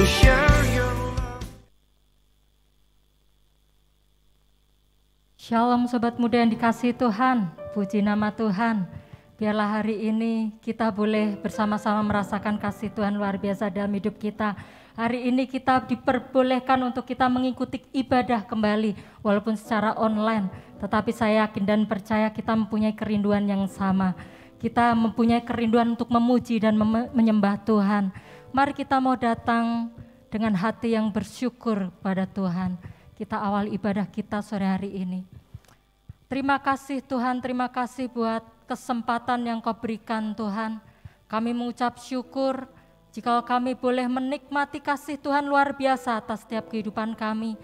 share your love. Shalom sobat muda yang dikasihi Tuhan, puji nama Tuhan. Biarlah hari ini kita boleh bersama-sama merasakan kasih Tuhan luar biasa dalam hidup kita. Hari ini kita diperbolehkan untuk kita mengikuti ibadah kembali walaupun secara online. Tetapi saya yakin dan percaya kita mempunyai kerinduan yang sama. Kita mempunyai kerinduan untuk memuji dan menyembah Tuhan. Mari kita mau datang dengan hati yang bersyukur pada Tuhan. Kita awal ibadah kita sore hari ini. Terima kasih Tuhan, terima kasih buat kesempatan yang Kau berikan Tuhan. Kami mengucap syukur jika kami boleh menikmati kasih Tuhan luar biasa atas setiap kehidupan kami.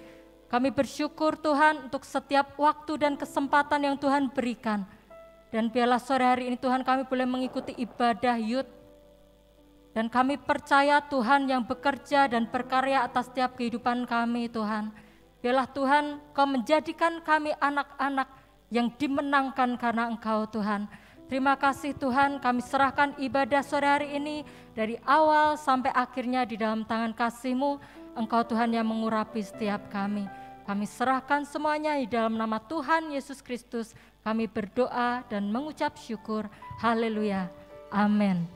Kami bersyukur Tuhan untuk setiap waktu dan kesempatan yang Tuhan berikan. Dan biarlah sore hari ini Tuhan kami boleh mengikuti ibadah youth. Dan kami percaya Tuhan yang bekerja dan berkarya atas setiap kehidupan kami Tuhan. Biarlah Tuhan Kau menjadikan kami anak-anak yang dimenangkan karena Engkau Tuhan. Terima kasih Tuhan, kami serahkan ibadah sore hari ini dari awal sampai akhirnya di dalam tangan kasih-Mu. Engkau Tuhan yang mengurapi setiap kami. Kami serahkan semuanya di dalam nama Tuhan Yesus Kristus. Kami berdoa dan mengucap syukur. Haleluya. Amin.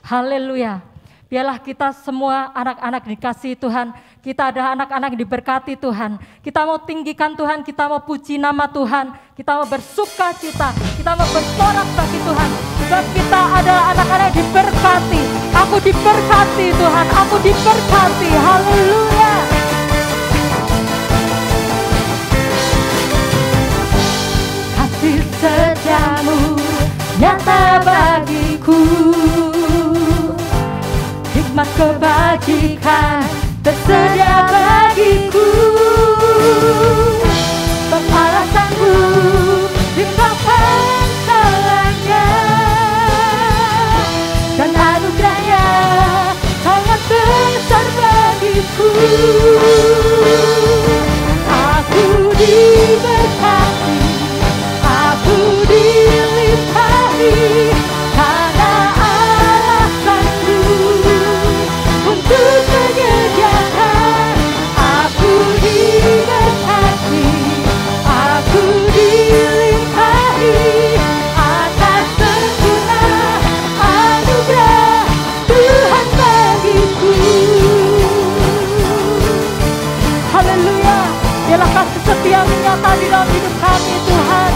Haleluya. Biarlah kita semua anak-anak dikasihi Tuhan. Kita adalah anak-anak diberkati Tuhan. Kita mau tinggikan Tuhan, kita mau puji nama Tuhan. Kita mau bersuka cita, kita mau bersorak bagi Tuhan. Sebab kita adalah anak-anak diberkati. Aku diberkati Tuhan, aku diberkati. Haleluya. Kasih setiamu nyata bagiku. Hikmat kebajikan tersedia bagiku. Pengalasanku limpahkan segalanya. Dan anugerahnya sangat besar bagiku. Aku diberkati, aku dilimpahi. Karena alasanku untuk menyediakan. Aku diberkati, aku dilimpahi atas sempurna anugerah Tuhan bagiku. Haleluya. Biarlah kasih setia menyata di dalam hidup kami Tuhan.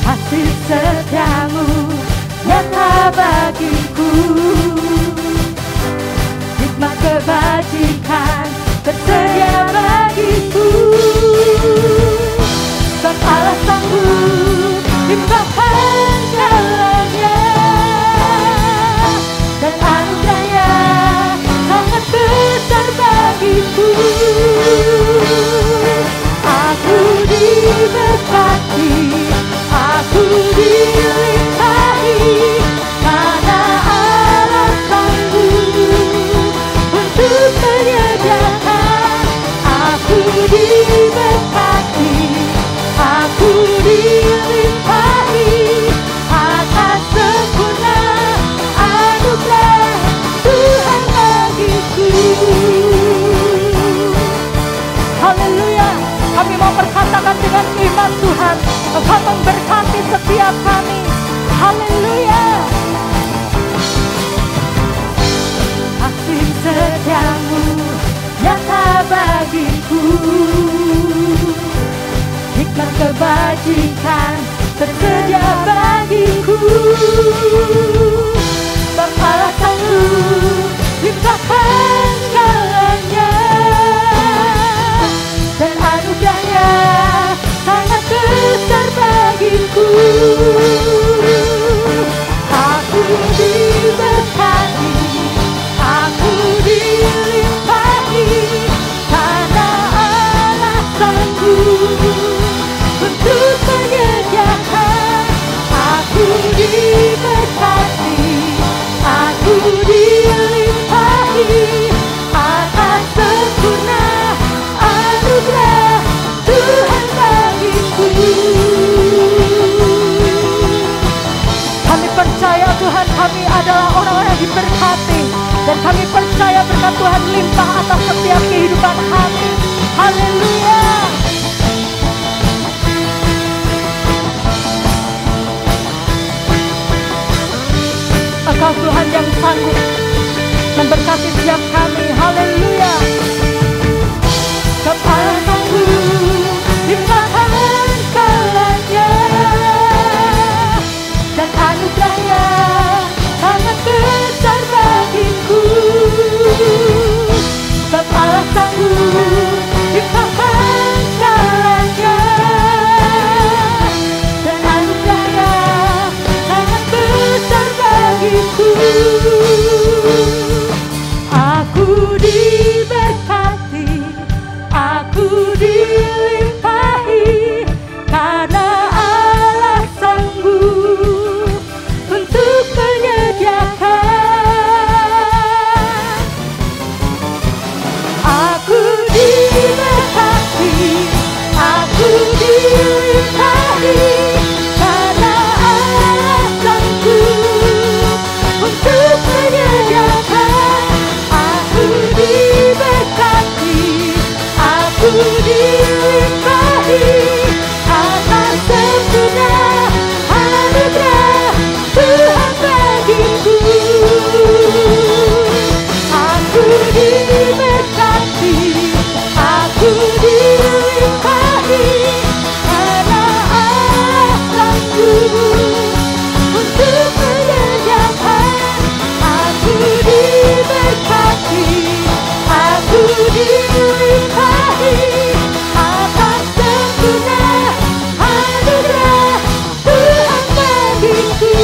Kasih setiamu nyata bagiku. Hikmat kebajikan tersedia bagiku. Sebab alasanku limpahkan jalannya. Dan anugerahnya sangat besar bagiku. Aku diberkati, aku dilimpahi. Karena alasanmu untuk menyediakan. Aku diberkati, aku dilimpahi atas sempurna anugerah Tuhan bagiku. Haleluya. Kami mau berkatakan dengan iman Tuhan, Engkau memberkati setiap kami. Haleluya. Kasih setiamu nyata bagiku. Hikmat kebajikan tersedia bagiku. Sebab alasanmu limpahkan segalanya. Dan anugerahnya sangat besar bagiku. Aku diberkati, aku dilimpahi. Karena alasanmu untuk menyediakan. Aku diberkati, aku dilimpahi. percaya Tuhan, kami adalah orang-orang yang diberkati. Dan kami percaya berkat Tuhan limpah atas setiap kehidupan kami. Haleluya. Engkau Tuhan yang sanggup memberkati setiap kami. Haleluya. Kepadamu limpahan kalanya dan anugerahnya sangat besar bagiku. Sebab Allah sanggup limpahan kalanya dan anugerahnya sangat besar bagiku. Aku diberkati, aku dilimpahi, karena Allah sanggup untuk menyediakan. Aku diberkati, aku dilimpahi, karena Allah sanggup untuk menyediakan. Aku diberkati, aku dilimpahi atas sempurna anugerah Tuhan bagiku. Aku diberkati, aku dilimpahi, karena Allah sanggup untuk menyediakan. Aku diberkati, aku dilimpahi atas sempurna anugerah Tuhan bagiku.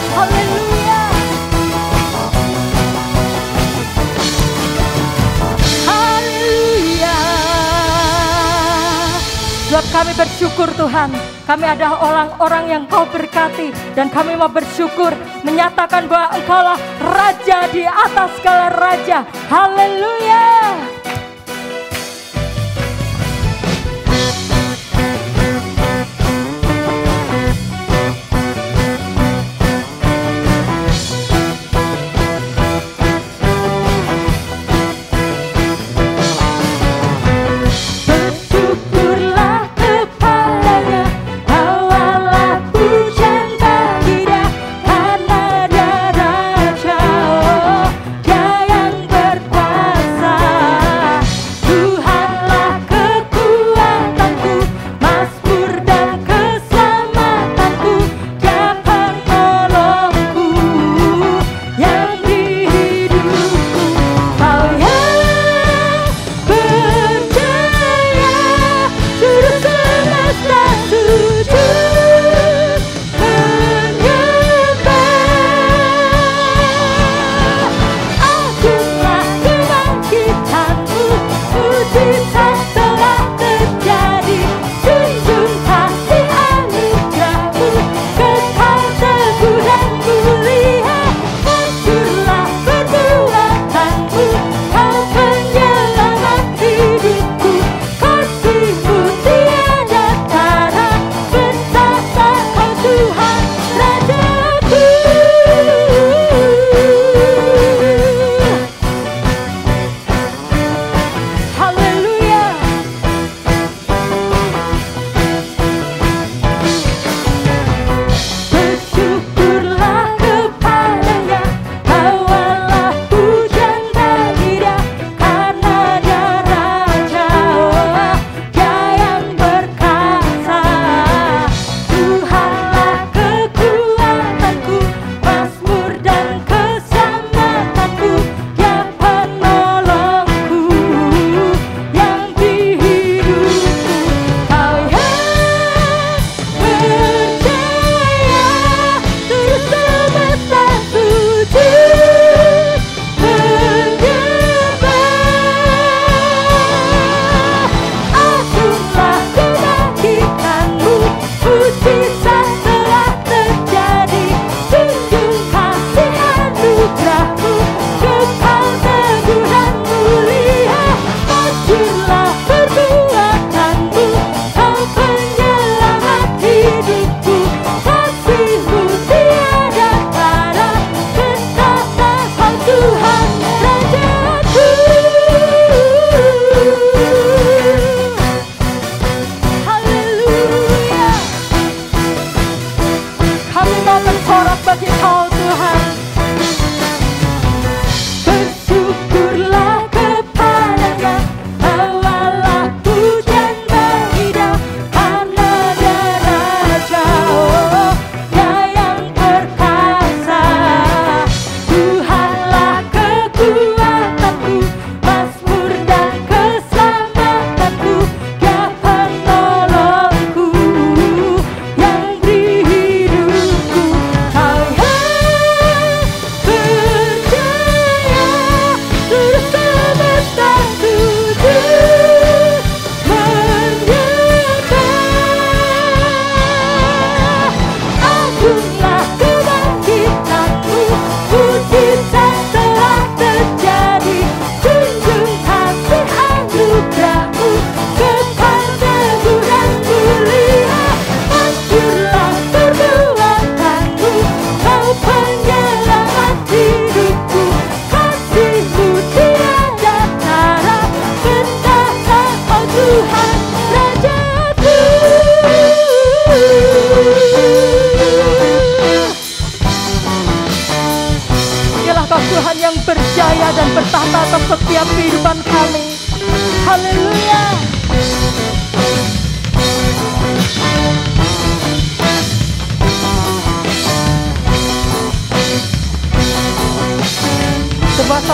Haleluya. Haleluya. Sebab kami bersyukur Tuhan, kami adalah orang-orang yang Kau berkati, dan kami mau bersyukur menyatakan bahwa Engkaulah Raja di atas segala raja. Haleluya. Bersyukurlah kepadanya, bawalah pujian bagi Dia, karena Dia Raja, oh Dia yang berkuasa.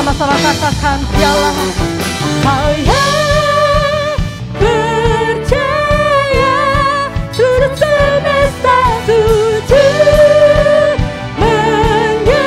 bersama-sama katakan dialah saya percaya seluruh semesta sujud menyembah.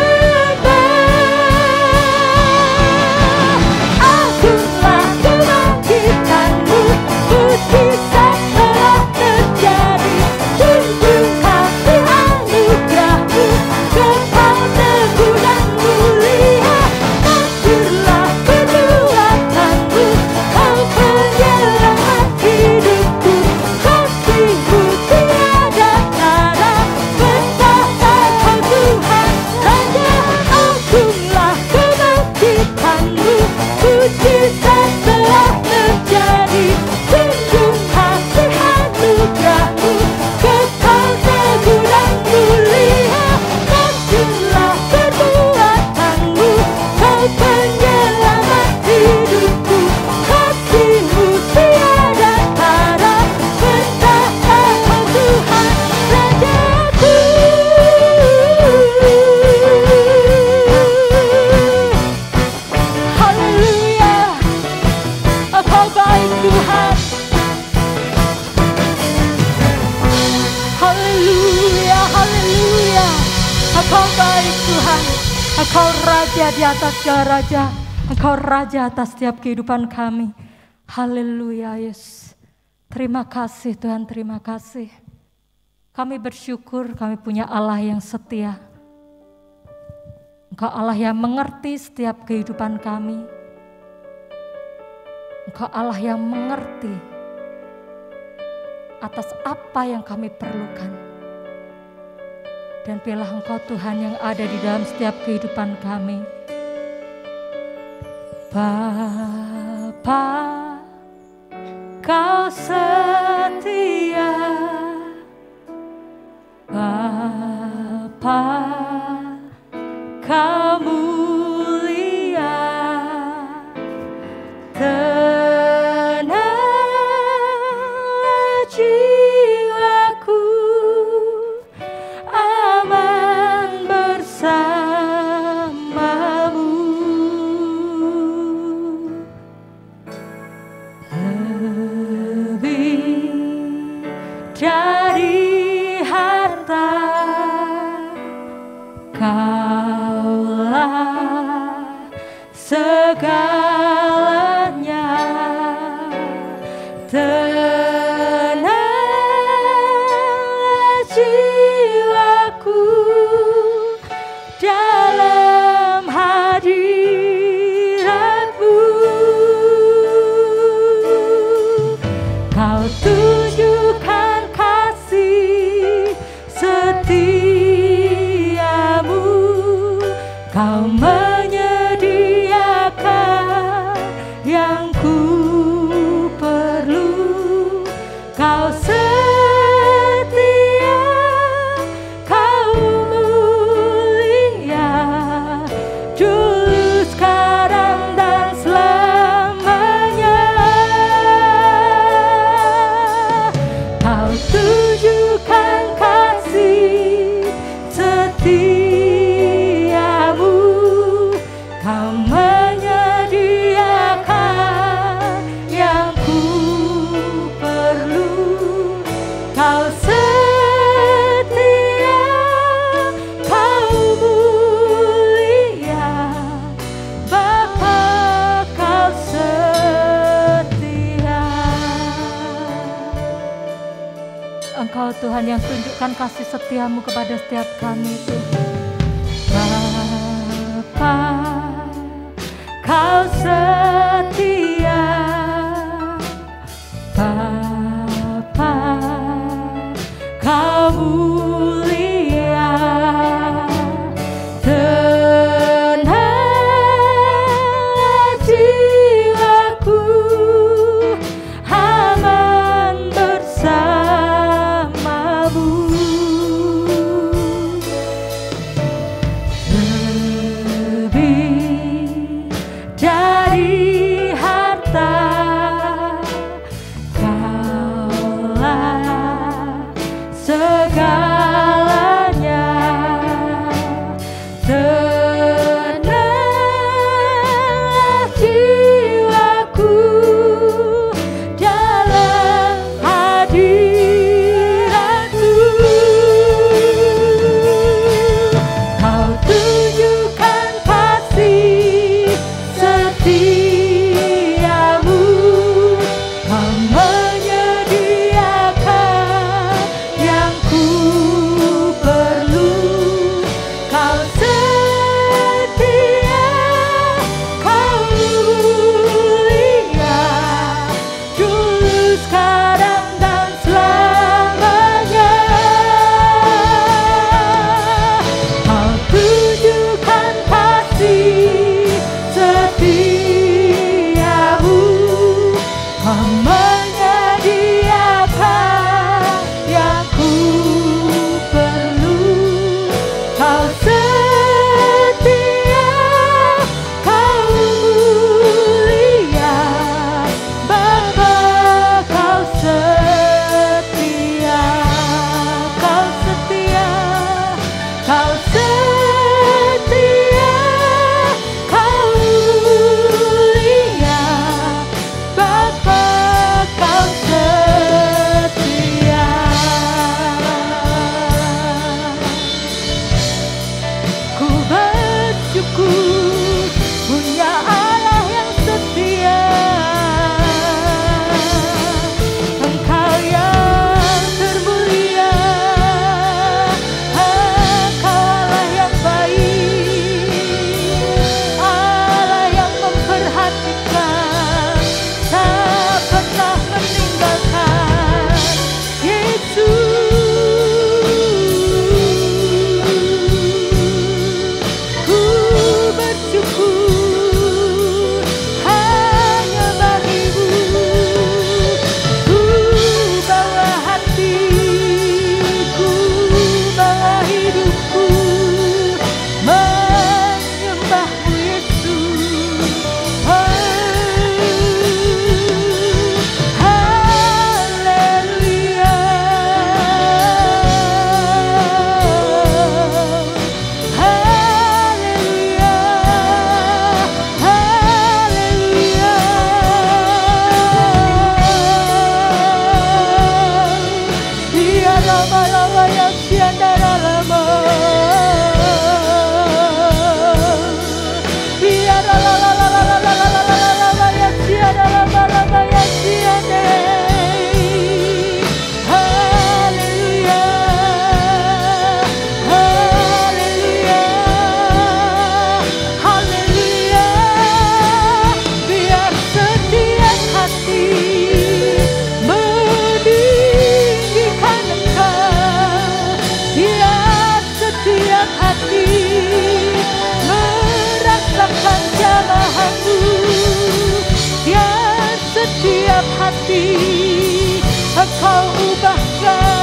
Akulah kebangkitanmu, mujizat telah terjadi. Junjung kasih anugerahmu, kekal teguh dan mulia. Masyurlah kenuatanmu, kau penyelamat hidupku. Kasihmu tiada tara, betapa kau Tuhan Raja. Agunglah kebangkitanmu, mujizat telah terjadi. Junjung kasih anugerahmu, kekal teguh dan mulia. Masyurlah kenuatanmu, kau penyelamat hidupku. Kasihmu tiada tara, betapa kau Tuhan Rajaku. Haleluya, Engkau baik Tuhan. Haleluya, haleluya, Engkau baik Tuhan. Engkau Raja di atas segala raja. Engkau Raja atas setiap kehidupan kami. Haleluya Yesus. Terima kasih Tuhan, terima kasih. Kami bersyukur kami punya Allah yang setia. Engkau Allah yang mengerti setiap kehidupan kami. Engkau Allah yang mengerti atas apa yang kami perlukan. Dan biarlah Engkau Tuhan yang ada di dalam setiap kehidupan kami. Bapa, Kau setia. Bapa, Kau mulia. Tenanglah jiwaku, aman bersamamu. Lebih dari harta, Kaulah segalanya. Tenanglah jiwaku dalam hadirat-Mu. Kau tunjukkan kasih setiamu. Kau menyediakan yang ku perlu. Kau setia, Kau mulia, dulu, sekarang, dan selamanya. Kau tunjukkan kasih setiamu. Kau menyediakan yang ku perlu. Kau setia, Kau mulia, Bapa, Kau setia. Engkau Tuhan yang tunjukkan kasih setiamu kepada setiap kami Tuhan. Bapa, Kau setia. Bapa, Kau mulia. Tenanglah jiwaku, aman bersamamu. Lebih dari kau ubahkan.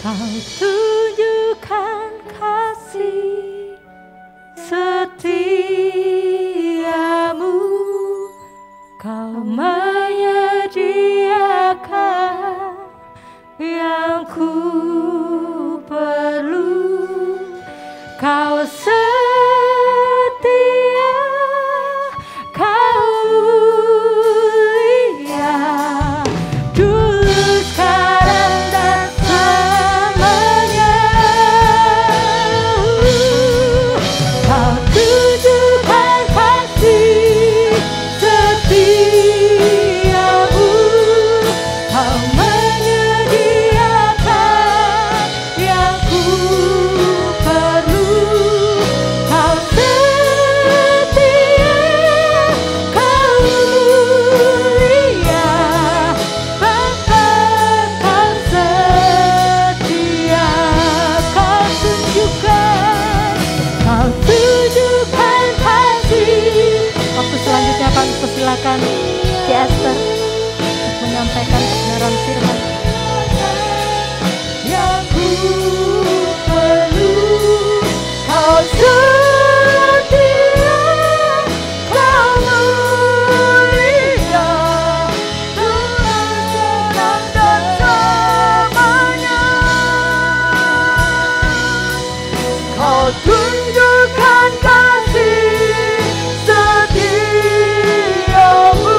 Kau tunjukkan kasih setiamu, kau menyediakan yang ku perlu. Kau setia, kau mulia, dulu sekarang dan selamanya. Kau tunjukkan kasih setiamu, kau menyediakan yang ku perlu. Kau setia, kau mulia, Bapa kau setia. Kau tunjukkan kasih. Waktu selanjutnya kami persilakan Ci Esther menyampaikan kebenaran firman. Yang ku perlu, kau setia, kau mulia, Tuhan dan selamanya. Kau tunjukkan kasih setiamu,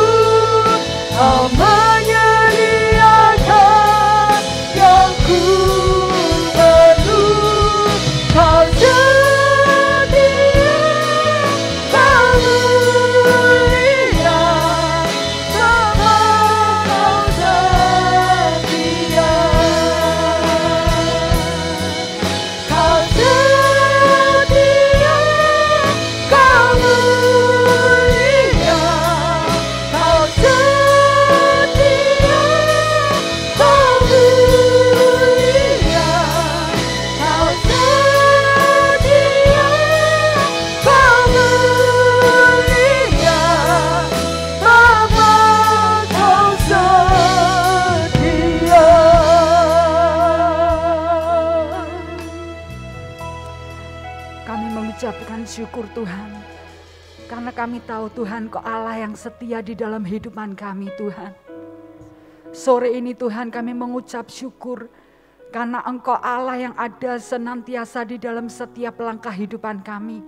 kau menyediakan yang ku perlu. Kau setia, kau mulia, Bapa kau setia. Kau setia, kau mulia, kau setia, kau mulia, kau setia, kau mulia, Bapa kau setia. Kami mengucapkan syukur Tuhan, karena kami tahu Tuhan Kau Allah yang setia di dalam hidupan kami Tuhan. Sore ini Tuhan kami mengucap syukur, karena Engkau Allah yang ada senantiasa di dalam setiap langkah hidupan kami.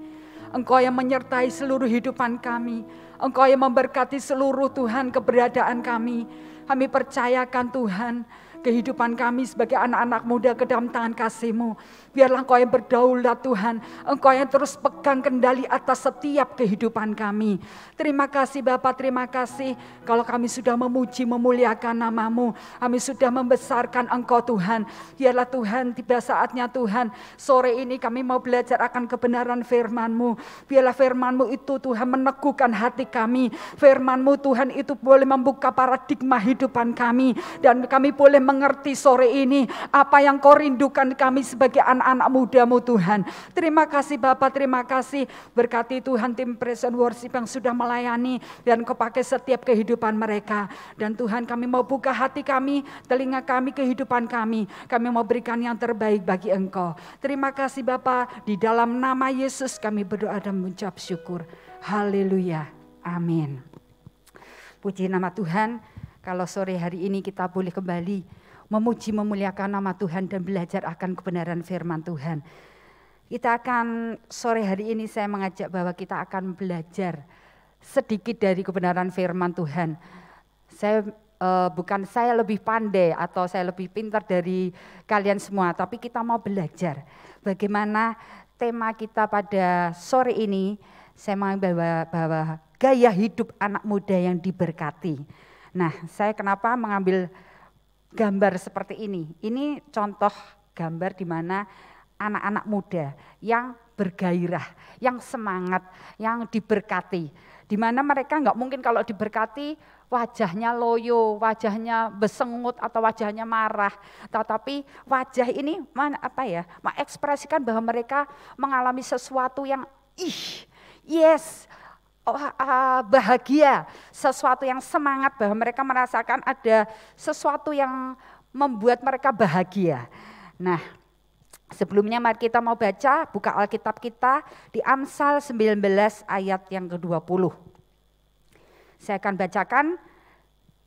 Engkau yang menyertai seluruh hidupan kami. Engkau yang memberkati seluruh Tuhan keberadaan kami. Kami percayakan Tuhan, kehidupan kami sebagai anak-anak muda ke dalam tangan kasih-Mu. Biarlah Engkau yang berdaulat Tuhan. Engkau yang terus pegang kendali atas setiap kehidupan kami. Terima kasih Bapa, terima kasih kalau kami sudah memuji memuliakan nama-Mu. Kami sudah membesarkan Engkau Tuhan. Biarlah Tuhan tiba saatnya Tuhan. Sore ini kami mau belajar akan kebenaran firman-Mu. Biarlah firman-Mu itu Tuhan meneguhkan hati kami. Firman-Mu Tuhan itu boleh membuka paradigma hidupan kami. Dan kami boleh mengerti sore ini apa yang Kau rindukan kami sebagai anak-anak muda-Mu Tuhan. Terima kasih Bapa, terima kasih. Berkati Tuhan tim Praise and Worship yang sudah melayani dan Kau pakai setiap kehidupan mereka. Dan Tuhan kami mau buka hati kami, telinga kami, kehidupan kami. Kami mau berikan yang terbaik bagi Engkau. Terima kasih Bapa, di dalam nama Yesus kami berdoa dan mengucap syukur. Haleluya. Amin. Puji nama Tuhan. Kalau sore hari ini kita boleh kembali memuji memuliakan nama Tuhan dan belajar akan kebenaran firman Tuhan. Kita akan sore hari ini saya mengajak bahwa kita akan belajar sedikit dari kebenaran firman Tuhan. Bukan saya lebih pandai atau saya lebih pintar dari kalian semua, tapi kita mau belajar bagaimana tema kita pada sore ini. Saya mau bahwa gaya hidup anak muda yang diberkati. Nah, saya kenapa mengambil gambar seperti ini? Ini contoh gambar di mana anak-anak muda yang bergairah, yang semangat, yang diberkati. Di mana mereka nggak mungkin kalau diberkati wajahnya loyo, wajahnya besengut atau wajahnya marah. Tetapi wajah ini mengekspresikan bahwa mereka mengalami sesuatu yang bahagia, sesuatu yang semangat, bahwa mereka merasakan ada sesuatu yang membuat mereka bahagia. Nah, sebelumnya mari kita mau baca, buka Alkitab kita di Amsal 19 ayat yang ke-20. Saya akan bacakan,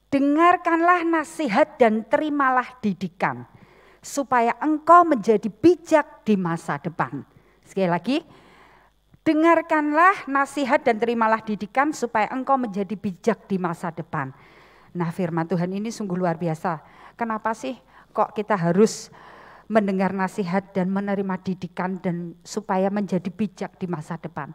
dengarkanlah nasihat dan terimalah didikan, supaya engkau menjadi bijak di masa depan. Sekali lagi, dengarkanlah nasihat dan terimalah didikan supaya engkau menjadi bijak di masa depan. Nah, firman Tuhan ini sungguh luar biasa. Kenapa sih kok kita harus mendengar nasihat dan menerima didikan dan supaya menjadi bijak di masa depan?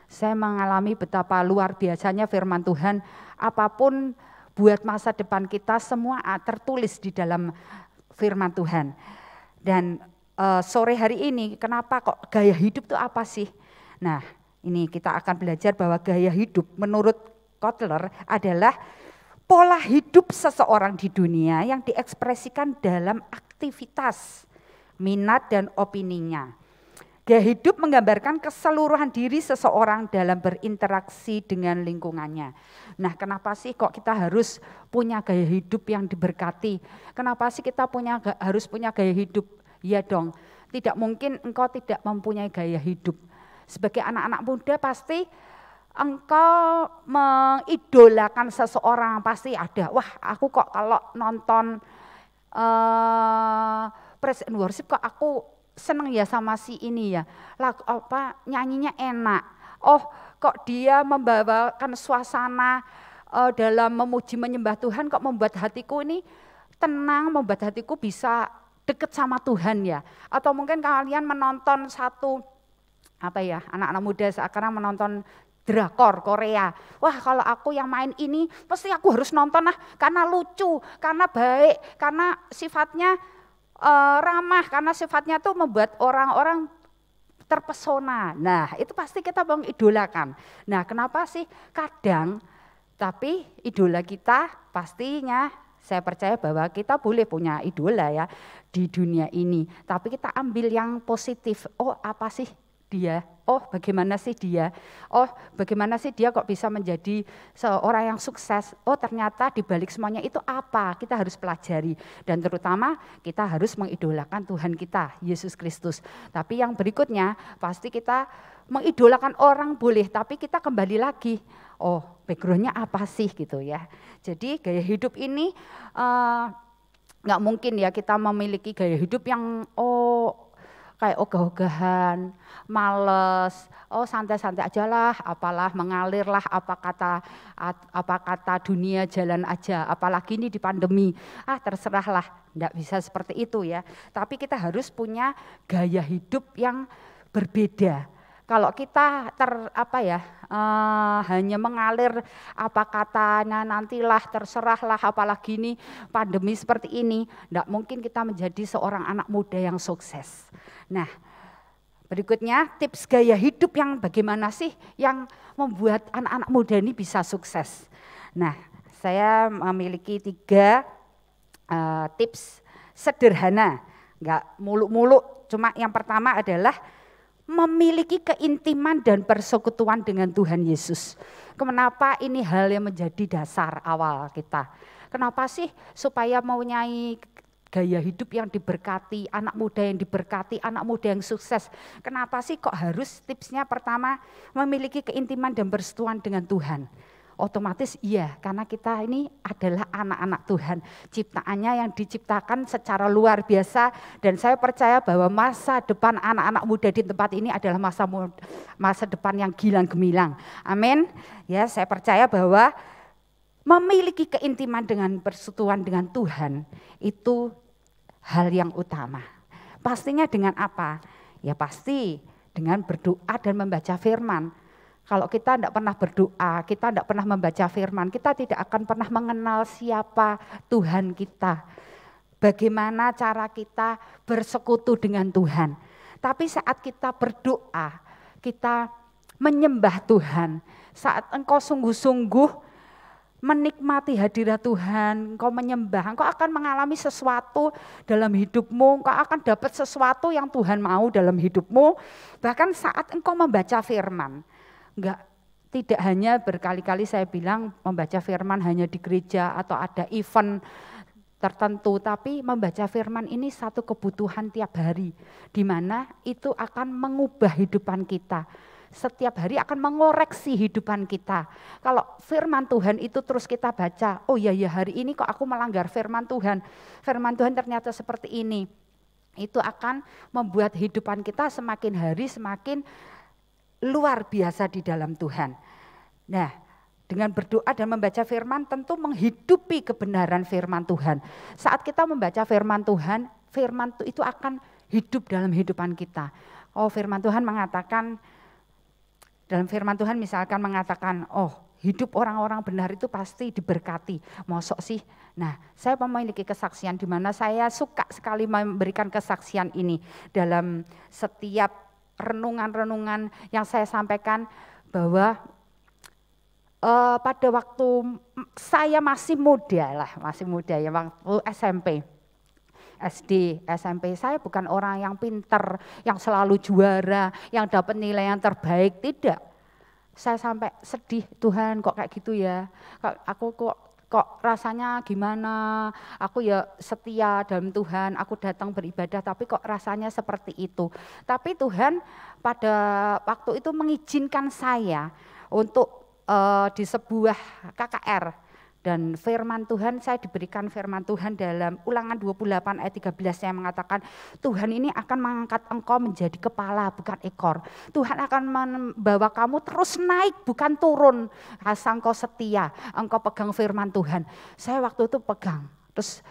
Saya mengalami betapa luar biasanya firman Tuhan, apapun buat masa depan kita semua tertulis di dalam firman Tuhan. Dan sore hari ini kenapa kok gaya hidup itu apa sih? Nah, ini kita akan belajar bahwa gaya hidup menurut Kotler adalah pola hidup seseorang di dunia yang diekspresikan dalam aktivitas, minat dan opininya. Gaya hidup menggambarkan keseluruhan diri seseorang dalam berinteraksi dengan lingkungannya. Nah, kenapa sih kok kita harus punya gaya hidup yang diberkati? Kenapa sih kita harus punya gaya hidup? Ya dong, tidak mungkin engkau tidak mempunyai gaya hidup. Sebagai anak-anak muda pasti engkau mengidolakan seseorang, pasti ada. Wah, aku kok kalau nonton praise and worship kok aku seneng ya sama si ini ya. Lagu nyanyinya enak. Oh, kok dia membawakan suasana dalam memuji menyembah Tuhan kok membuat hatiku ini tenang, membuat hatiku bisa dekat sama Tuhan ya. Atau mungkin kalian menonton satu anak-anak muda sekarang menonton drakor Korea. Wah, kalau aku yang main ini pasti aku harus nonton karena lucu, karena baik, karena sifatnya ramah, karena sifatnya tuh membuat orang-orang terpesona. Nah, itu pasti kita mengidolakan. Nah, kenapa sih kadang tapi idola kita pastinya saya percaya bahwa kita boleh punya idola ya di dunia ini, tapi kita ambil yang positif. Oh, apa sih dia? Oh, bagaimana sih dia? Oh, bagaimana sih dia kok bisa menjadi seorang yang sukses? Oh, ternyata di balik semuanya itu apa? Kita harus pelajari dan terutama kita harus mengidolakan Tuhan kita, Yesus Kristus. Tapi yang berikutnya pasti kita mengidolakan orang boleh, tapi kita kembali lagi. Oh, backgroundnya apa sih gitu ya. Jadi gaya hidup ini nggak mungkin ya kita memiliki gaya hidup yang kayak ogah-ogahan, males, santai-santai aja lah, apalah mengalir lah, apa kata dunia jalan aja, apalagi ini di pandemi, terserahlah, enggak bisa seperti itu ya. Tapi kita harus punya gaya hidup yang berbeda. Kalau kita hanya mengalir apa katanya nantilah terserahlah apalagi ini pandemi seperti ini, enggak mungkin kita menjadi seorang anak muda yang sukses. Nah, berikutnya tips gaya hidup yang bagaimana sih yang membuat anak-anak muda ini bisa sukses. Nah, saya memiliki 3 tips sederhana, enggak muluk-muluk, cuma yang pertama adalah memiliki keintiman dan persekutuan dengan Tuhan Yesus. Kenapa ini hal yang menjadi dasar awal kita? Kenapa sih supaya mempunyai gaya hidup yang diberkati, anak muda yang diberkati, anak muda yang sukses? Kenapa sih kok harus tipsnya pertama memiliki keintiman dan persekutuan dengan Tuhan? Otomatis iya, karena kita ini adalah anak-anak Tuhan, ciptaannya yang diciptakan secara luar biasa, dan saya percaya bahwa masa depan anak-anak muda di tempat ini adalah masa depan yang gilang gemilang. Amin. Ya, saya percaya bahwa memiliki keintiman dengan persekutuan dengan Tuhan itu hal yang utama. Pastinya dengan apa? Ya pasti dengan berdoa dan membaca firman. Kalau kita tidak pernah berdoa, kita tidak pernah membaca firman, kita tidak akan pernah mengenal siapa Tuhan kita. Bagaimana cara kita bersekutu dengan Tuhan. Tapi saat kita berdoa, kita menyembah Tuhan, saat engkau sungguh-sungguh menikmati hadirat Tuhan, engkau menyembah, engkau akan mengalami sesuatu dalam hidupmu, engkau akan dapat sesuatu yang Tuhan mau dalam hidupmu. Bahkan saat engkau membaca firman, tidak hanya berkali-kali saya bilang membaca firman hanya di gereja atau ada event tertentu, tapi membaca firman ini satu kebutuhan tiap hari, di mana itu akan mengubah hidupan kita. Setiap hari akan mengoreksi hidupan kita. Kalau firman Tuhan itu terus kita baca, oh ya hari ini kok aku melanggar firman Tuhan. Firman Tuhan ternyata seperti ini. Itu akan membuat hidupan kita semakin hari semakin luar biasa di dalam Tuhan. Nah, dengan berdoa dan membaca firman tentu menghidupi kebenaran firman Tuhan. Saat kita membaca firman Tuhan, firman itu akan hidup dalam hidupan kita. Oh, firman Tuhan mengatakan, dalam firman Tuhan misalkan mengatakan, oh hidup orang-orang benar itu pasti diberkati. Mosok sih? Nah, saya memiliki kesaksian di mana saya suka sekali memberikan kesaksian ini dalam setiap renungan-renungan yang saya sampaikan, bahwa pada waktu saya masih muda ya, waktu SMP. SD, SMP, saya bukan orang yang pinter, yang selalu juara, yang dapat nilai yang terbaik, tidak. Saya sampai sedih, Tuhan kok kayak gitu ya, aku kok rasanya gimana, aku ya setia dalam Tuhan, aku datang beribadah tapi kok rasanya seperti itu. Tapi Tuhan pada waktu itu mengizinkan saya untuk di sebuah KKR. Dan firman Tuhan, saya diberikan firman Tuhan dalam Ulangan 28 ayat 13 yang mengatakan, Tuhan ini akan mengangkat engkau menjadi kepala bukan ekor. Tuhan akan membawa kamu terus naik bukan turun. Asal engkau setia, engkau pegang firman Tuhan. Saya waktu itu pegang, terus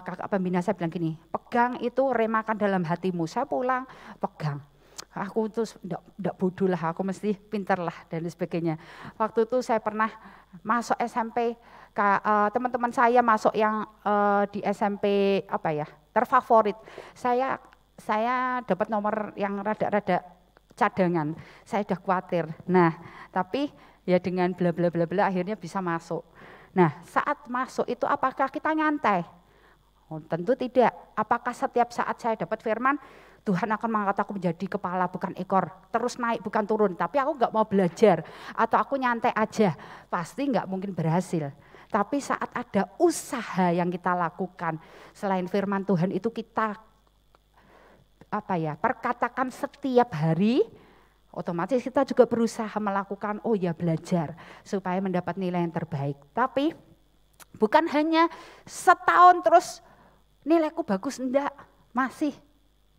kakak pembina saya bilang gini, pegang itu remakan dalam hatimu. Saya pulang pegang. Aku terus enggak bodoh lah, aku mesti pintar lah dan sebagainya. Waktu itu saya pernah masuk SMP, teman-teman saya masuk yang di SMP terfavorit. Saya dapat nomor yang rada-rada cadangan, saya udah khawatir. Nah, tapi ya dengan bla bla bla bla akhirnya bisa masuk. Nah, saat masuk itu apakah kita nyantai? Oh, tentu tidak. Apakah setiap saat saya dapat firman, Tuhan akan mengangkat aku menjadi kepala bukan ekor, terus naik bukan turun, tapi aku enggak mau belajar atau aku nyantai aja, pasti enggak mungkin berhasil. Tapi saat ada usaha yang kita lakukan, selain firman Tuhan itu kita perkatakan setiap hari, otomatis kita juga berusaha melakukan, oh ya belajar supaya mendapat nilai yang terbaik. Tapi bukan hanya setahun terus nilaiku bagus, enggak, masih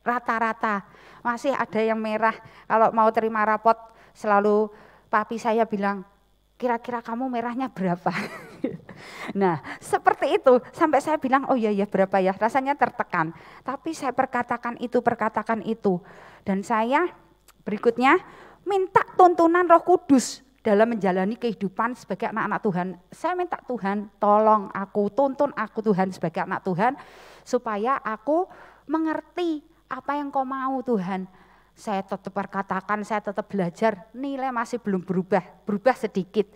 rata-rata, masih ada yang merah. Kalau mau terima rapot selalu papi saya bilang, kira-kira kamu merahnya berapa? Nah seperti itu, sampai saya bilang oh iya berapa ya, rasanya tertekan. Tapi saya perkatakan itu. Dan saya berikutnya minta tuntunan Roh Kudus dalam menjalani kehidupan sebagai anak-anak Tuhan. Saya minta Tuhan tolong aku, tuntun aku Tuhan sebagai anak Tuhan, supaya aku mengerti apa yang kau mau Tuhan. Saya tetap perkatakan, saya tetap belajar, nilai masih belum berubah sedikit.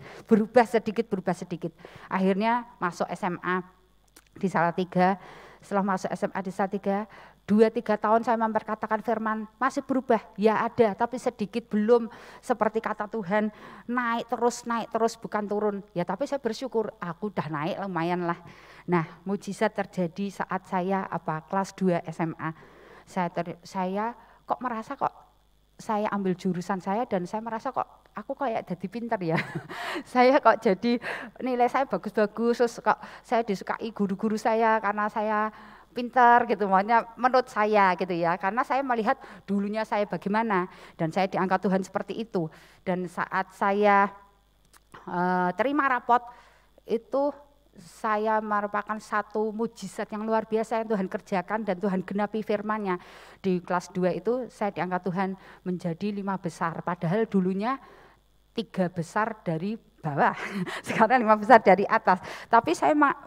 Akhirnya masuk SMA di Salatiga. Setelah masuk SMA di Salatiga, 2-3 tahun saya memperkatakan firman, masih berubah, ya ada, tapi sedikit, belum seperti kata Tuhan, naik terus bukan turun. Ya tapi saya bersyukur, aku udah naik lumayan lah. Nah mujizat terjadi saat saya kelas 2 SMA. Saya kok merasa kok saya ambil jurusan saya dan saya merasa kok aku kayak jadi pintar ya. Saya kok jadi nilai saya bagus-bagus, terus kok saya disukai guru-guru saya karena saya pintar gitu, makanya menurut saya gitu ya. Karena saya melihat dulunya saya bagaimana dan saya diangkat Tuhan seperti itu. Dan saat saya terima rapot itu, saya merupakan satu mujizat yang luar biasa yang Tuhan kerjakan dan Tuhan genapi firman-Nya. Di kelas 2 itu saya diangkat Tuhan menjadi 5 besar, padahal dulunya 3 besar dari bawah, sekarang 5 besar dari atas. Tapi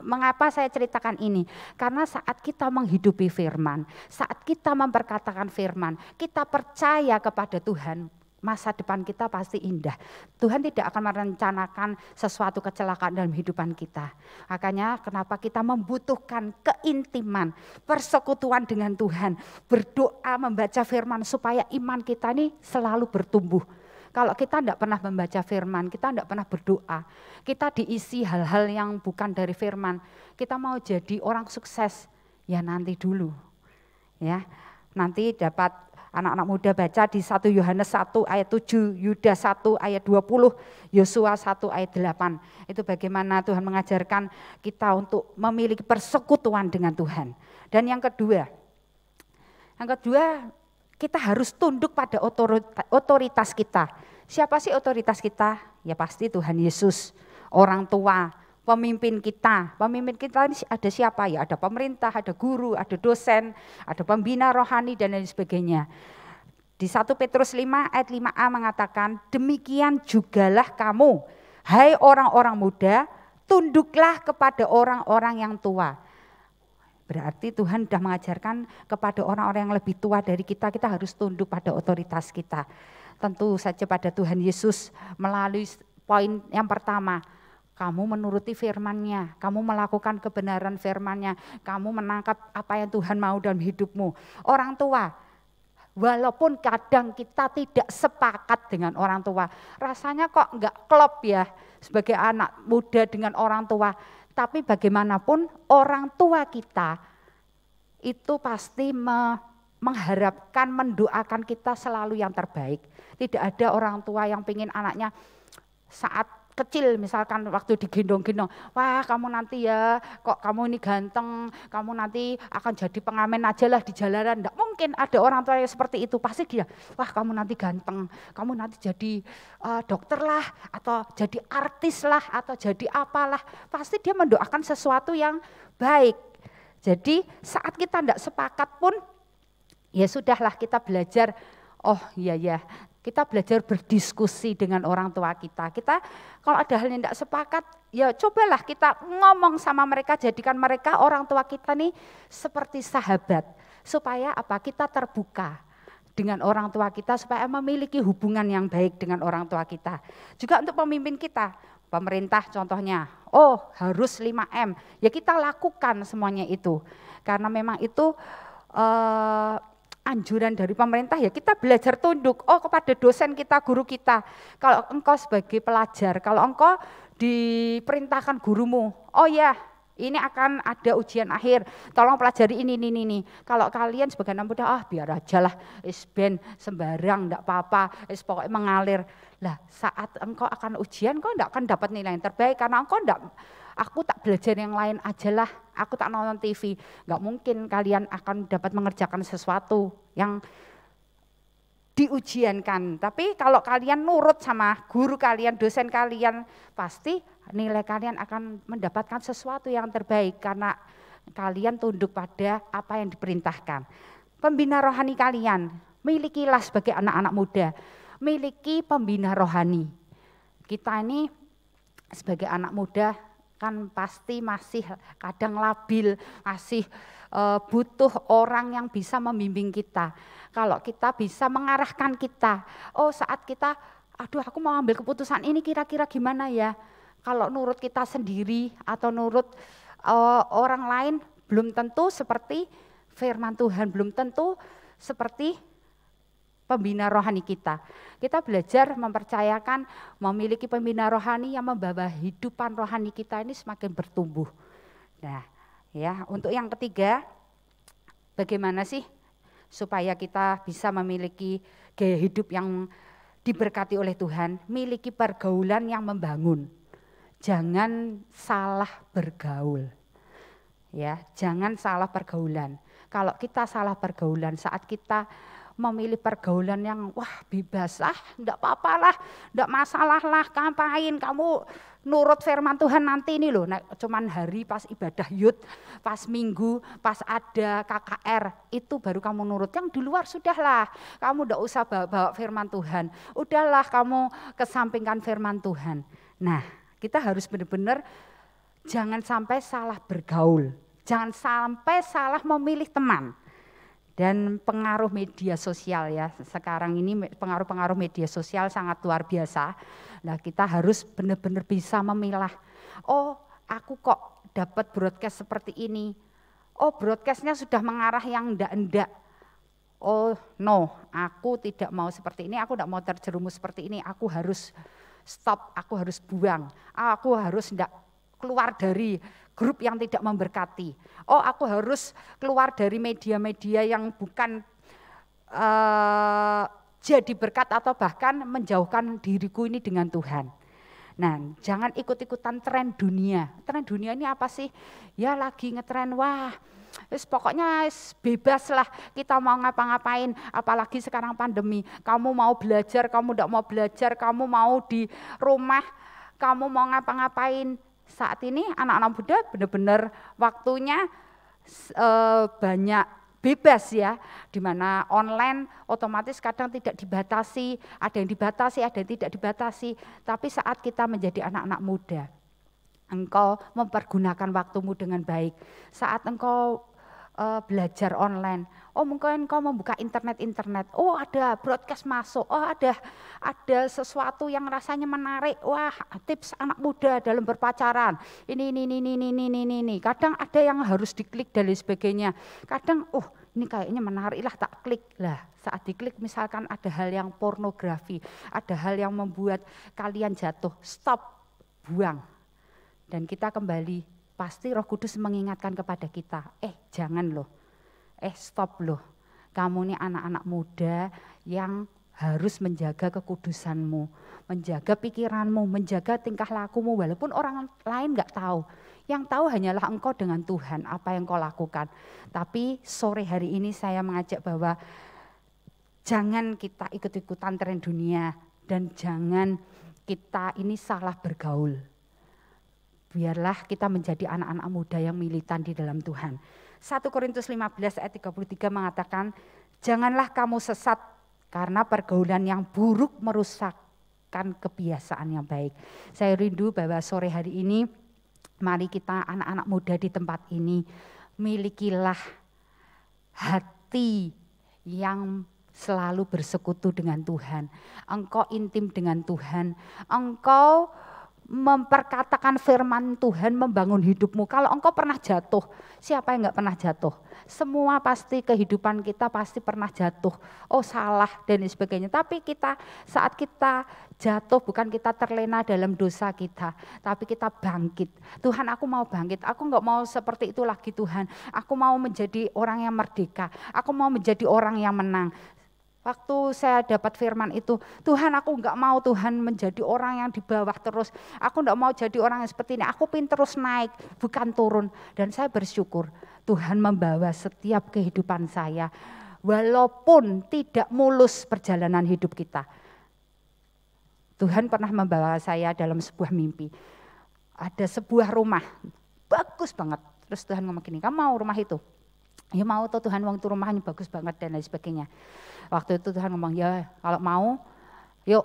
mengapa saya ceritakan ini? Karena saat kita menghidupi firman, saat kita memperkatakan firman, kita percaya kepada Tuhan, masa depan kita pasti indah. Tuhan tidak akan merencanakan sesuatu kecelakaan dalam kehidupan kita. Makanya kenapa kita membutuhkan keintiman, persekutuan dengan Tuhan, berdoa, membaca firman supaya iman kita ini selalu bertumbuh. Kalau kita tidak pernah membaca firman, kita tidak pernah berdoa, kita diisi hal-hal yang bukan dari firman, kita mau jadi orang sukses, ya nanti dulu. Ya, nanti dapat anak-anak muda baca di 1 Yohanes 1 ayat 7, Yudas 1 ayat 20, Yosua 1 ayat 8. Itu bagaimana Tuhan mengajarkan kita untuk memiliki persekutuan dengan Tuhan. Dan yang kedua kita harus tunduk pada otoritas kita. Siapa sih otoritas kita? Ya pasti Tuhan Yesus, orang tua, pemimpin kita. Pemimpin kita ini ada siapa? Ya ada pemerintah, ada guru, ada dosen, ada pembina rohani dan lain sebagainya. Di 1 Petrus 5 ayat 5a mengatakan, demikian jugalah kamu, hai orang-orang muda, tunduklah kepada orang-orang yang tua. Berarti Tuhan sudah mengajarkan kepada orang-orang yang lebih tua dari kita, kita harus tunduk pada otoritas kita. Tentu saja pada Tuhan Yesus melalui poin yang pertama, kamu menuruti firman-Nya, kamu melakukan kebenaran firman-Nya, kamu menangkap apa yang Tuhan mau dalam hidupmu. Orang tua, walaupun kadang kita tidak sepakat dengan orang tua, rasanya kok enggak klop ya sebagai anak muda dengan orang tua. Tapi bagaimanapun orang tua kita itu pasti mengharapkan, mendoakan kita selalu yang terbaik. Tidak ada orang tua yang pengen anaknya saat kecil misalkan waktu digendong-gendong, wah kamu nanti ya, kok kamu ini ganteng, kamu nanti akan jadi pengamen aja lah di jalanan. Enggak mungkin ada orang tua yang seperti itu, pasti dia, wah kamu nanti ganteng, kamu nanti jadi dokter lah, atau jadi artis lah, atau jadi apalah. Pasti dia mendoakan sesuatu yang baik. Jadi saat kita enggak sepakat pun, ya sudahlah kita belajar, oh iya ya, kita belajar berdiskusi dengan orang tua kita. Kita kalau ada hal yang tidak sepakat, ya cobalah kita ngomong sama mereka, jadikan mereka orang tua kita nih seperti sahabat. Supaya apa? Kita terbuka dengan orang tua kita, supaya memiliki hubungan yang baik dengan orang tua kita. Juga untuk pemimpin kita, pemerintah contohnya, oh harus 5M, ya kita lakukan semuanya itu. Karena memang itu anjuran dari pemerintah, ya kita belajar tunduk, oh kepada dosen kita, guru kita. Kalau engkau sebagai pelajar, kalau engkau diperintahkan gurumu, oh ya ini akan ada ujian akhir, tolong pelajari ini. Kalau kalian sebagai anak muda, biar aja lah, ben sembarang, enggak apa-apa, pokoknya mengalir. Lah saat engkau akan ujian, engkau enggak akan dapat nilai yang terbaik, karena engkau enggak, aku tak belajar yang lain aja lah, aku tak nonton TV. Enggak mungkin kalian akan dapat mengerjakan sesuatu yang diujiankan. Tapi kalau kalian nurut sama guru kalian, dosen kalian, pasti nilai kalian akan mendapatkan sesuatu yang terbaik karena kalian tunduk pada apa yang diperintahkan. Pembina rohani kalian, milikilah sebagai anak-anak muda, miliki pembina rohani. Kita ini sebagai anak muda kan pasti masih kadang labil, masih butuh orang yang bisa membimbing kita. Kalau kita bisa mengarahkan kita, oh saat kita, aduh aku mau ambil keputusan ini kira-kira gimana ya. Kalau nurut kita sendiri atau nurut orang lain belum tentu seperti firman Tuhan, belum tentu seperti pembina rohani kita. Kita belajar mempercayakan memiliki pembina rohani yang membawa hidupan rohani kita ini semakin bertumbuh. Nah, ya, untuk yang ketiga, bagaimana sih supaya kita bisa memiliki gaya hidup yang diberkati oleh Tuhan, miliki pergaulan yang membangun. Jangan salah bergaul. Ya, jangan salah pergaulan. Kalau kita salah pergaulan saat kita memilih pergaulan yang wah bebas lah, enggak apa-apa lah, enggak masalah lah, ngapain kamu nurut firman Tuhan nanti ini loh, cuman hari pas ibadah yud, pas minggu, pas ada KKR, itu baru kamu nurut. Yang di luar sudahlah, kamu enggak usah bawa firman Tuhan, udahlah kamu kesampingkan firman Tuhan. Nah, kita harus benar-benar jangan sampai salah bergaul, jangan sampai salah memilih teman. Dan pengaruh media sosial ya, sekarang ini pengaruh-pengaruh media sosial sangat luar biasa. Nah kita harus benar-benar bisa memilah, oh aku kok dapat broadcast seperti ini, oh broadcastnya sudah mengarah yang enggak-enggak, oh no aku tidak mau seperti ini, aku tidak mau terjerumus seperti ini, aku harus stop, aku harus buang, aku harus enggak keluar dari grup yang tidak memberkati. Oh aku harus keluar dari media-media yang bukan jadi berkat atau bahkan menjauhkan diriku ini dengan Tuhan. Nah jangan ikut-ikutan tren dunia. Tren dunia ini apa sih? Ya lagi ngetren, wah pokoknya bebas lah kita mau ngapa-ngapain. Apalagi sekarang pandemi, kamu mau belajar, kamu tidak mau belajar, kamu mau di rumah, kamu mau ngapa-ngapain. Saat ini anak-anak muda benar-benar waktunya banyak bebas ya, dimana online otomatis kadang tidak dibatasi, ada yang dibatasi, ada yang tidak dibatasi. Tapi saat kita menjadi anak-anak muda, engkau mempergunakan waktumu dengan baik. Saat engkau belajar online, oh mungkin engkau membuka internet, oh ada broadcast masuk, oh ada sesuatu yang rasanya menarik, wah tips anak muda dalam berpacaran, ini. Kadang ada yang harus diklik dan lain sebagainya. Kadang, ini kayaknya menarik lah, tak klik lah. Saat diklik misalkan ada hal yang pornografi, ada hal yang membuat kalian jatuh, stop, buang. Dan kita kembali. Pasti Roh Kudus mengingatkan kepada kita, jangan loh, stop loh. Kamu ini anak-anak muda yang harus menjaga kekudusanmu, menjaga pikiranmu, menjaga tingkah lakumu walaupun orang lain enggak tahu. Yang tahu hanyalah engkau dengan Tuhan, apa yang kau lakukan. Tapi sore hari ini saya mengajak bahwa jangan kita ikut-ikutan tren dunia dan jangan kita ini salah bergaul. Biarlah kita menjadi anak-anak muda yang militan di dalam Tuhan. 1 Korintus 15 ayat 33 mengatakan, janganlah kamu sesat karena pergaulan yang buruk merusakkan kebiasaan yang baik. Saya rindu bahwa sore hari ini, mari kita anak-anak muda di tempat ini, milikilah hati yang selalu bersekutu dengan Tuhan. Engkau intim dengan Tuhan, engkau memperkatakan firman Tuhan membangun hidupmu. Kalau engkau pernah jatuh, siapa yang enggak pernah jatuh? Semua pasti kehidupan kita pasti pernah jatuh. Oh salah dan sebagainya. Tapi saat kita jatuh bukan kita terlena dalam dosa kita, tapi kita bangkit. Tuhan aku mau bangkit, aku enggak mau seperti itu lagi Tuhan. Aku mau menjadi orang yang merdeka, aku mau menjadi orang yang menang. Waktu saya dapat firman itu, Tuhan aku enggak mau Tuhan menjadi orang yang di bawah terus. Aku enggak mau jadi orang yang seperti ini, aku pengen terus naik, bukan turun. Dan saya bersyukur Tuhan membawa setiap kehidupan saya. Walaupun tidak mulus perjalanan hidup kita. Tuhan pernah membawa saya dalam sebuah mimpi. Ada sebuah rumah, bagus banget. Terus Tuhan ngomong gini, kamu mau rumah itu? Ya mau tuh Tuhan, wong itu rumahnya bagus banget dan lain sebagainya. Waktu itu Tuhan ngomong, ya kalau mau, yuk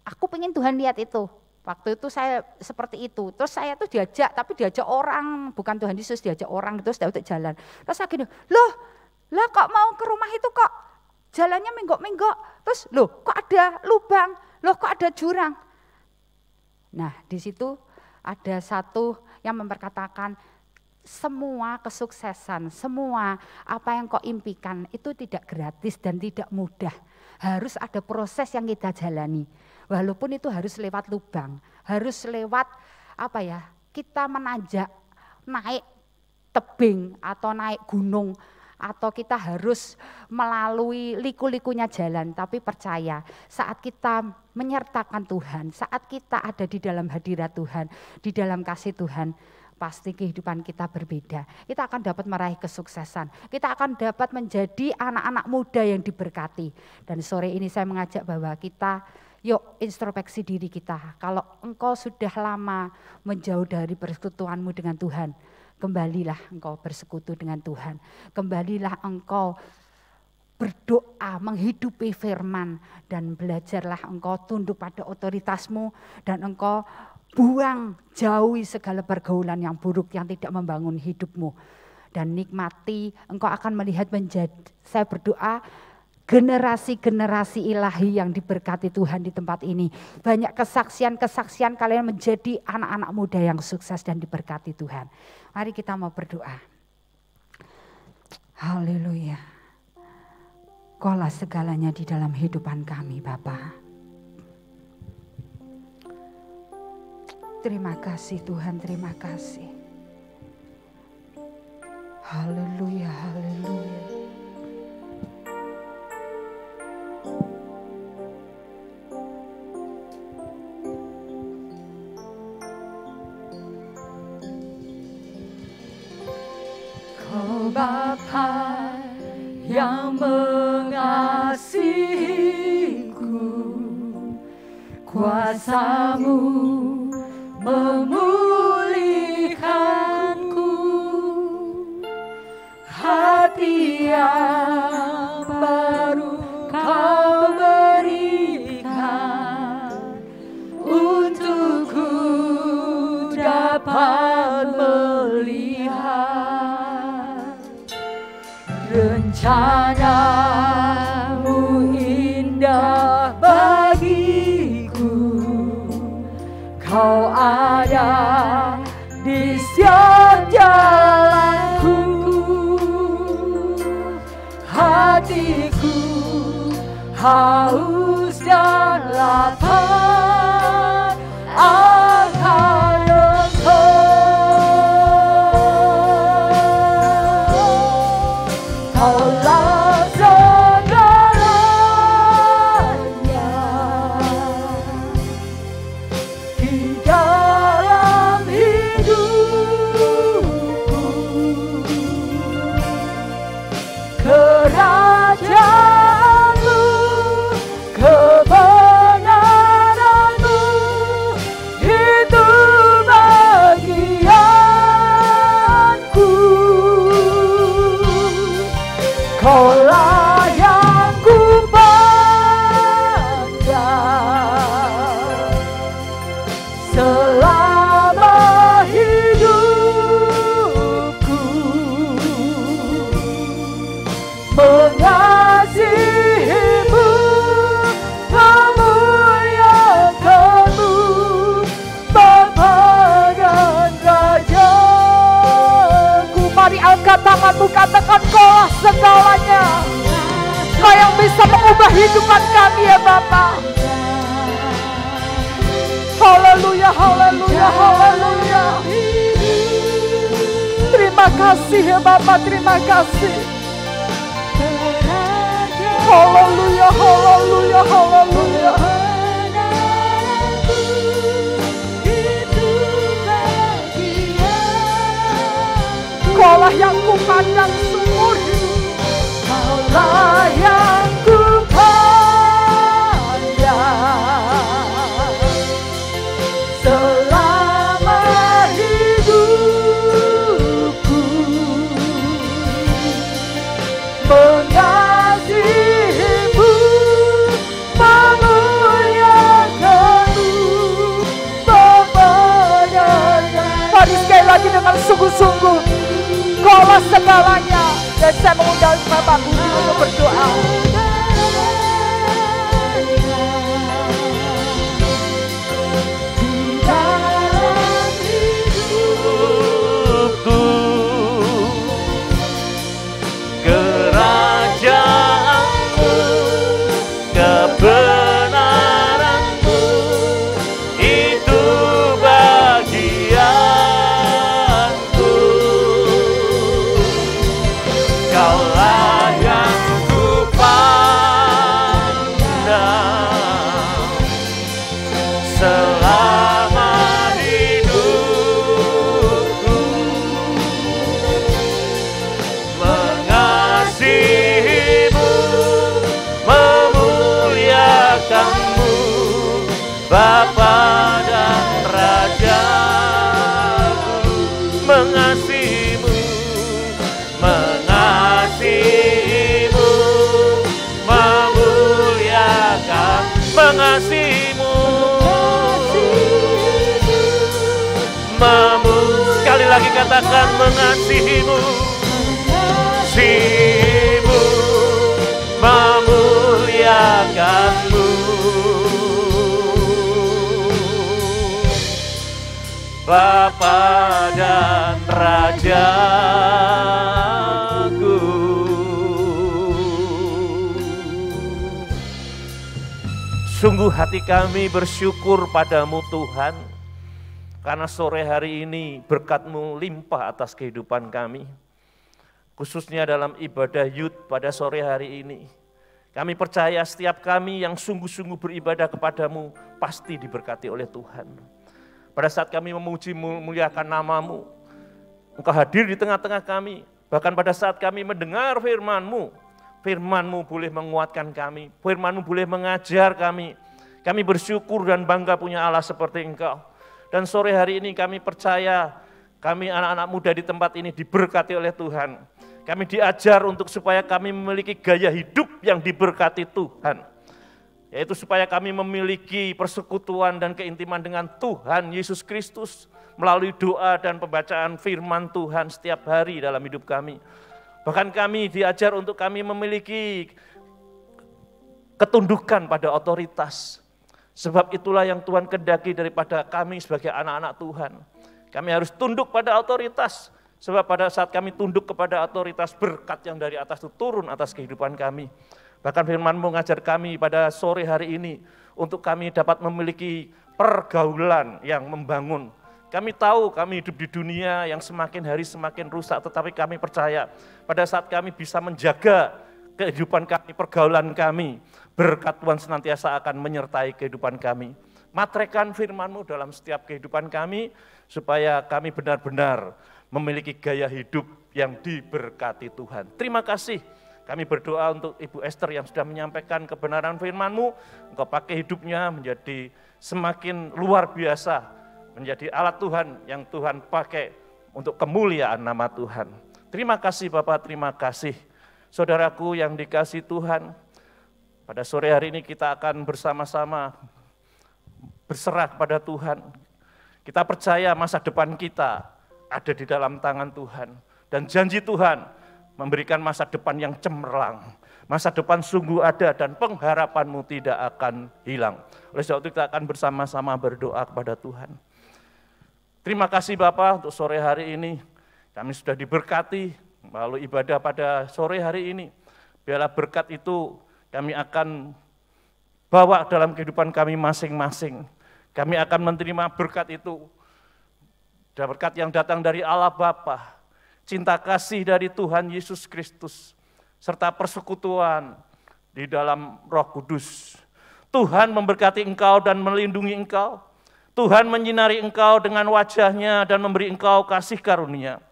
aku pengen Tuhan lihat itu. Waktu itu saya seperti itu, terus saya tuh diajak, tapi diajak orang, bukan Tuhan Yesus, diajak orang, terus dia untuk jalan. Terus saya gini, lah kok mau ke rumah itu kok jalannya menggok-menggok, terus kok ada lubang, kok ada jurang. Nah di situ ada satu yang memperkatakan, semua kesuksesan, semua apa yang kau impikan itu tidak gratis dan tidak mudah. Harus ada proses yang kita jalani. Walaupun itu harus lewat lubang, harus lewat kita menanjak, naik tebing atau naik gunung, atau kita harus melalui liku-likunya jalan. Tapi percaya saat kita menyertakan Tuhan, saat kita ada di dalam hadirat Tuhan, di dalam kasih Tuhan, pasti kehidupan kita berbeda. Kita akan dapat meraih kesuksesan. Kita akan dapat menjadi anak-anak muda yang diberkati. Dan sore ini saya mengajak bahwa kita, yuk introspeksi diri kita. Kalau engkau sudah lama menjauh dari persekutuanmu dengan Tuhan, kembalilah engkau bersekutu dengan Tuhan. Kembalilah engkau berdoa, menghidupi firman, dan belajarlah engkau tunduk pada otoritasmu, dan engkau buang, jauhi segala pergaulan yang buruk yang tidak membangun hidupmu. Dan nikmati, engkau akan melihat saya berdoa, generasi-generasi ilahi yang diberkati Tuhan di tempat ini. Banyak kesaksian-kesaksian kalian menjadi anak-anak muda yang sukses dan diberkati Tuhan. Mari kita mau berdoa. Haleluya. Kaulah segalanya di dalam hidupan kami, Bapa. Terima kasih Tuhan, terima kasih. Haleluya, haleluya. Kau Bapa yang mengasihiku, kuasa-Mu memulihkanku, hati yang baru Kau berikan, untukku dapat melihat rencana-Mu indah bagiku. Kau ada di setiap jalanku, hatiku haus dan lapar akan Engkau. Kaulah segalanya di dalam hidupku, kerajaan-Mu, kebenaran-Mu, itu bagianku. Kaulah yang kupandang selama hidupku, mengasihi-Mu, memuliakan-Mu, Bapa dan Rajaku. Mari angkat tanganmu, katakan Kaulah segalanya. Kau yang bisa mengubah hidupan kami ya Bapa. Haleluya, haleluya, haleluya. Terima kasih ya Bapa, terima kasih. Haleluya, haleluya, haleluya. Kaulah yang kupandang seumur hidup. Kaulah yang kupandang selama hidupku, mengasihi-Mu, memuliakan-Mu, Bapa dan Raja. Mari sekali lagi dengan sungguh-sungguh. Kaulah segalanya. Dan saya mengundang Bapak Budi untuk berdoa. Di dalam hidupku, kerajaan-Mu, kebenaran-Mu, itu bagianku. Kaulah yang kupandang lagi katakan mengasihimu, mengasihimu, memuliakanmu. Bapa dan Rajaku. Sungguh hati kami bersyukur padamu Tuhan, karena sore hari ini berkat-Mu limpah atas kehidupan kami. Khususnya dalam ibadah Yud pada sore hari ini. Kami percaya setiap kami yang sungguh-sungguh beribadah kepadamu pasti diberkati oleh Tuhan. Pada saat kami memuji memuliakan nama-Mu, Engkau hadir di tengah-tengah kami. Bahkan pada saat kami mendengar firman-Mu, firman-Mu boleh menguatkan kami, firman-Mu boleh mengajar kami. Kami bersyukur dan bangga punya Allah seperti Engkau. Dan sore hari ini kami percaya, kami anak-anak muda di tempat ini diberkati oleh Tuhan. Kami diajar untuk supaya kami memiliki gaya hidup yang diberkati Tuhan. Yaitu supaya kami memiliki persekutuan dan keintiman dengan Tuhan Yesus Kristus melalui doa dan pembacaan firman Tuhan setiap hari dalam hidup kami. Bahkan kami diajar untuk kami memiliki ketundukan pada otoritas. Sebab itulah yang Tuhan kehendaki daripada kami sebagai anak-anak Tuhan. Kami harus tunduk pada otoritas. Sebab pada saat kami tunduk kepada otoritas, berkat yang dari atas itu turun atas kehidupan kami. Bahkan firman-Mu mengajar kami pada sore hari ini untuk kami dapat memiliki pergaulan yang membangun. Kami tahu kami hidup di dunia yang semakin hari semakin rusak, tetapi kami percaya pada saat kami bisa menjaga kehidupan kami, pergaulan kami, berkat Tuhan senantiasa akan menyertai kehidupan kami. Matrekan firman-Mu dalam setiap kehidupan kami, supaya kami benar-benar memiliki gaya hidup yang diberkati Tuhan. Terima kasih. Kami berdoa untuk Ibu Esther yang sudah menyampaikan kebenaran firman-Mu. Engkau pakai hidupnya menjadi semakin luar biasa, menjadi alat Tuhan yang Tuhan pakai untuk kemuliaan nama Tuhan. Terima kasih Bapak, terima kasih. Saudaraku yang dikasihi Tuhan, pada sore hari ini kita akan bersama-sama berserah kepada Tuhan. Kita percaya masa depan kita ada di dalam tangan Tuhan. Dan janji Tuhan memberikan masa depan yang cemerlang. Masa depan sungguh ada dan pengharapan-Mu tidak akan hilang. Oleh sebab itu kita akan bersama-sama berdoa kepada Tuhan. Terima kasih Bapak untuk sore hari ini. Kami sudah diberkati melalui ibadah pada sore hari ini. Biarlah berkat itu kami akan bawa dalam kehidupan kami masing-masing. Kami akan menerima berkat itu. Berkat yang datang dari Allah Bapa, cinta kasih dari Tuhan Yesus Kristus, serta persekutuan di dalam Roh Kudus. Tuhan memberkati engkau dan melindungi engkau. Tuhan menyinari engkau dengan wajah-Nya dan memberi engkau kasih karunia.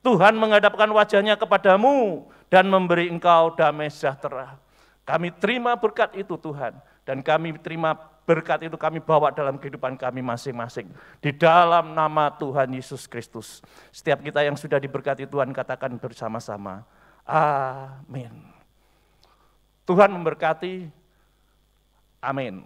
Tuhan menghadapkan wajah-Nya kepadamu dan memberi engkau damai sejahtera. Kami terima berkat itu Tuhan, dan kami terima berkat itu kami bawa dalam kehidupan kami masing-masing. Di dalam nama Tuhan Yesus Kristus. Setiap kita yang sudah diberkati Tuhan katakan bersama-sama. Amin. Tuhan memberkati. Amin.